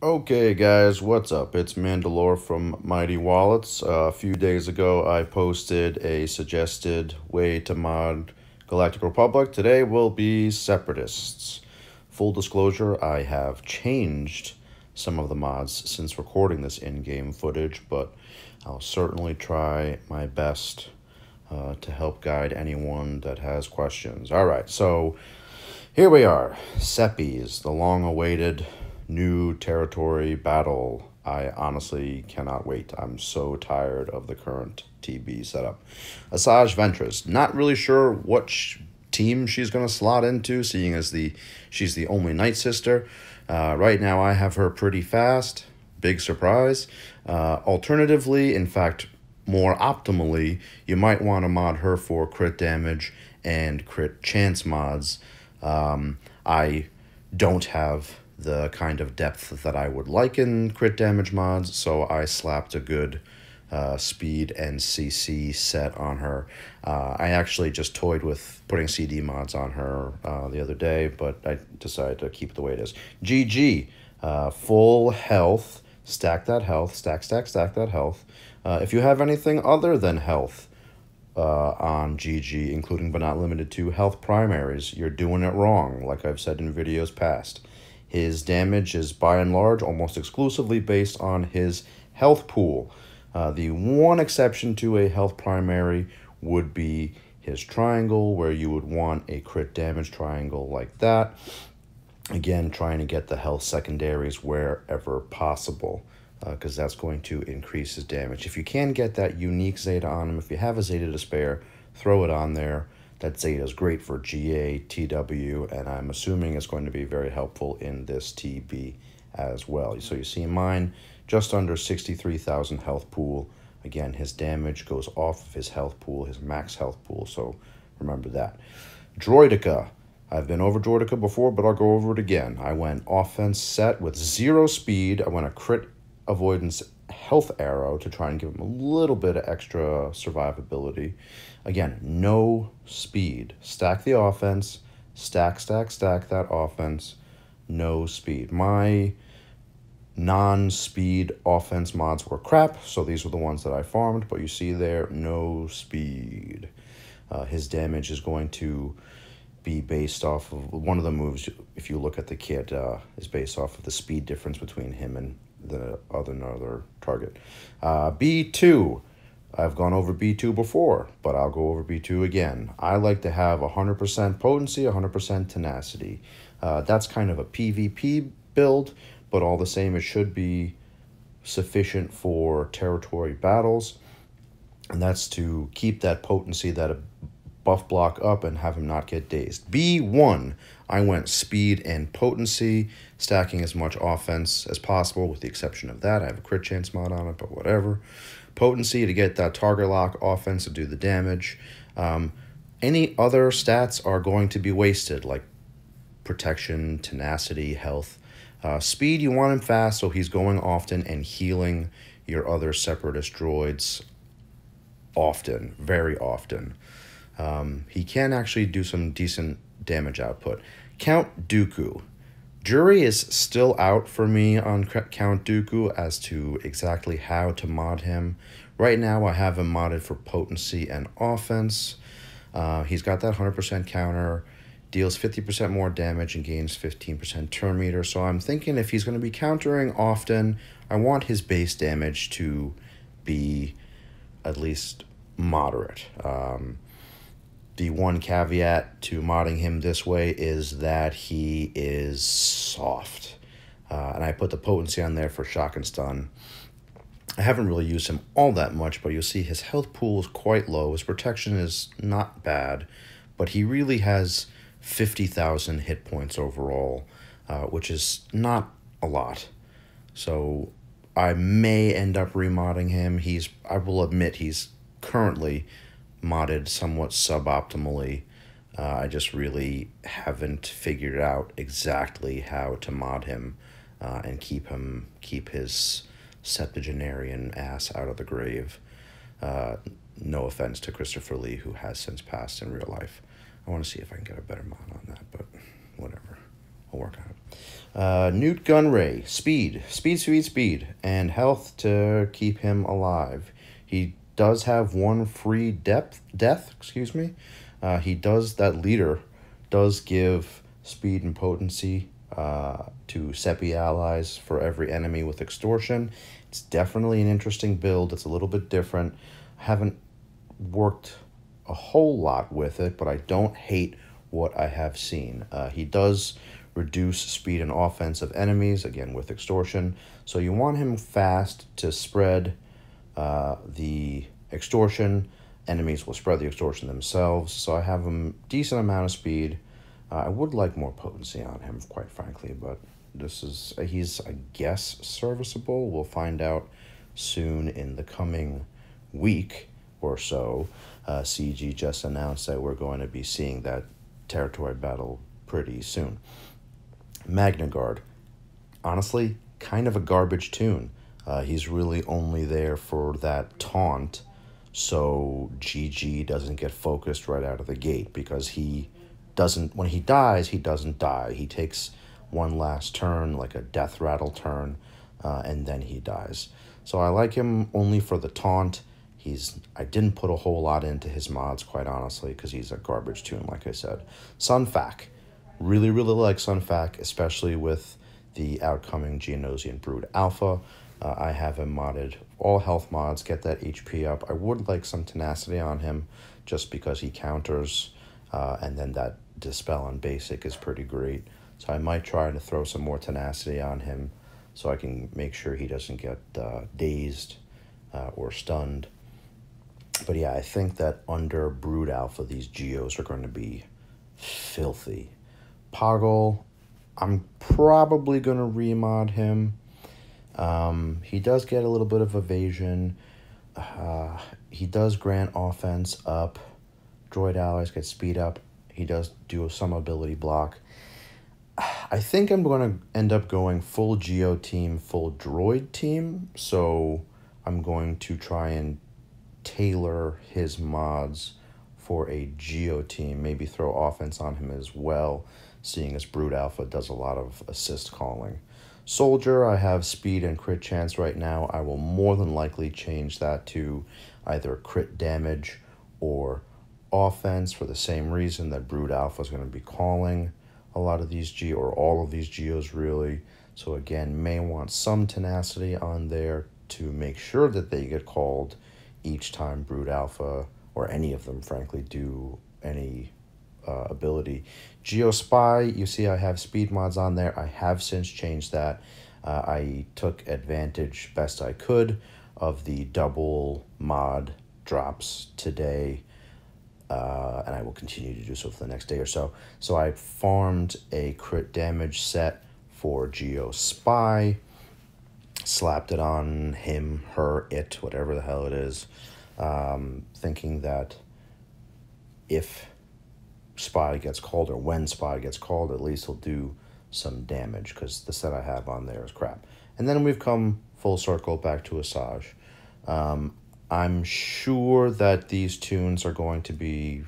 Okay, guys, what's up? It's Mandalore from Mighty Wallets. A few days ago, I posted a suggested way to mod Galactic Republic. Today will be Separatists. Full disclosure, I have changed some of the mods since recording this in-game footage, but I'll certainly try my best to help guide anyone that has questions. All right, so here we are. Seppies, the long-awaited new territory battle. I honestly cannot wait. I'm so tired of the current TB setup. Asajj Ventress, not really sure what team she's going to slot into, seeing as she's the only Night Sister. Right now, I have her pretty fast. Big surprise. Alternatively, in fact, more optimally, you might want to mod her for crit damage and crit chance mods. I don't have the kind of depth that I would like in crit damage mods, so I slapped a good speed and CC set on her. I actually just toyed with putting CD mods on her the other day, but I decided to keep it the way it is. GG, full health, stack that health, stack that health. If you have anything other than health on GG, including but not limited to health primaries, you're doing it wrong, like I've said in videos past. His damage is by and large almost exclusively based on his health pool. The one exception to a health primary would be his triangle, where you would want a crit damage triangle like that. Again, trying to get the health secondaries wherever possible, because that's going to increase his damage. If you can get that unique Zeta on him, if you have a Zeta to spare, throw it on there. That Zeta is great for GA, TW, and I'm assuming it's going to be very helpful in this TB as well. So you see mine, just under 63,000 health pool. Again, his damage goes off of his health pool, his max health pool, so remember that. Droidica. I've been over Droidica before, but I'll go over it again. I went offense set with 0 speed. I went a crit avoidance health arrow to try and give him a little bit of extra survivability. Again, no speed. Stack the offense, stack that offense, no speed. My non-speed offense mods were crap, so these were the ones that I farmed, but you see there, no speed. His damage is going to be based off of one of the moves, if you look at the kit, is based off of the speed difference between him and the another target. B2. I've gone over B2 before, but I'll go over B2 again. I like to have 100% potency, 100% tenacity. That's kind of a PvP build, but all the same, it should be sufficient for territory battles. And that's to keep that potency, that buff block up, and have him not get dazed. B1, I went speed and potency, stacking as much offense as possible, with the exception of that. I have a crit chance mod on it, but whatever. Potency to get that target lock, offense to do the damage. Any other stats are going to be wasted, like protection, tenacity, health. Speed, you want him fast, so he's going often and healing your other separatist droids often, very often. He can actually do some decent damage output. Count Dooku. Jury is still out for me on Count Dooku as to exactly how to mod him. Right now, I have him modded for potency and offense. He's got that 100% counter, deals 50% more damage and gains 15% turn meter. So I'm thinking if he's going to be countering often, I want his base damage to be at least moderate. The one caveat to modding him this way is that he is soft. And I put the potency on there for shock and stun. I haven't really used him all that much, but you'll see his health pool is quite low. His protection is not bad, but he really has 50,000 hit points overall, which is not a lot. So I may end up remodding him. I will admit he's currently modded somewhat suboptimally. I just really haven't figured out exactly how to mod him and keep his septuagenarian ass out of the grave. No offense to Christopher Lee, who has since passed in real life. I want to see if I can get a better mod on that, but whatever. I'll work on it. Newt Gunray, speed, and health to keep him alive. He does have one free death. Excuse me. That leader does give speed and potency to Seppi allies for every enemy with extortion. It's definitely an interesting build. It's a little bit different. I haven't worked a whole lot with it, but I don't hate what I have seen. He does reduce speed and offense of enemies, again with extortion. So you want him fast to spread the extortion. Enemies will spread the extortion themselves. So I have him decent amount of speed. I would like more potency on him, quite frankly, but he's, I guess, serviceable. We'll find out soon in the coming week or so. CG just announced that we're going to be seeing that territory battle pretty soon. Magna Guard, honestly, kind of a garbage tune. He's really only there for that taunt, so GG doesn't get focused right out of the gate, because when he dies, he doesn't die. He takes one last turn, like a death rattle turn, and then he dies. So I like him only for the taunt. I didn't put a whole lot into his mods, quite honestly, because he's a garbage tune, like I said. Sunfac. Really, really like Sunfac, especially with the outcoming Geonosian Brood Alpha. I have him modded. All health mods, get that HP up. I would like some tenacity on him, just because he counters, and then that Dispel on basic is pretty great. So I might try to throw some more tenacity on him, so I can make sure he doesn't get dazed or stunned. But yeah, I think that under Brood Alpha, these Geos are going to be filthy. Poggle, I'm probably going to remod him. He does get a little bit of evasion. He does grant offense up. Droid allies get speed up. He does do some ability block. I think I'm going to end up going full Geo team, full Droid team. So I'm going to try and tailor his mods for a Geo team. Maybe throw offense on him as well, seeing as Brood Alpha does a lot of assist calling. Soldier, I have speed and crit chance right now. I will more than likely change that to either crit damage or offense, for the same reason that Brood Alpha is going to be calling a lot of these or all of these Geos, really. So again, may want some tenacity on there to make sure that they get called each time Brood Alpha, or any of them, frankly, do any ability. Geospy, you see I have speed mods on there. I have since changed that. I took advantage best I could of the double mod drops today, and I will continue to do so for the next day or so. So I farmed a crit damage set for Geospy, slapped it on him, her, it, whatever the hell it is, thinking that if Spy gets called, or when Spy gets called, at least he'll do some damage, because the set I have on there is crap. And then we've come full circle back to Asajj. I'm sure that these tunes are going to be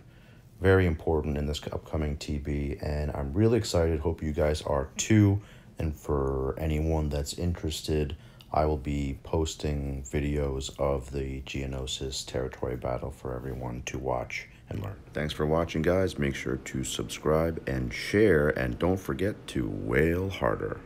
very important in this upcoming TB, and I'm really excited. Hope you guys are too. And for anyone that's interested, I will be posting videos of the Geonosis territory battle for everyone to watch and learn. Thanks for watching, guys. Make sure to subscribe and share, and don't forget to whale harder.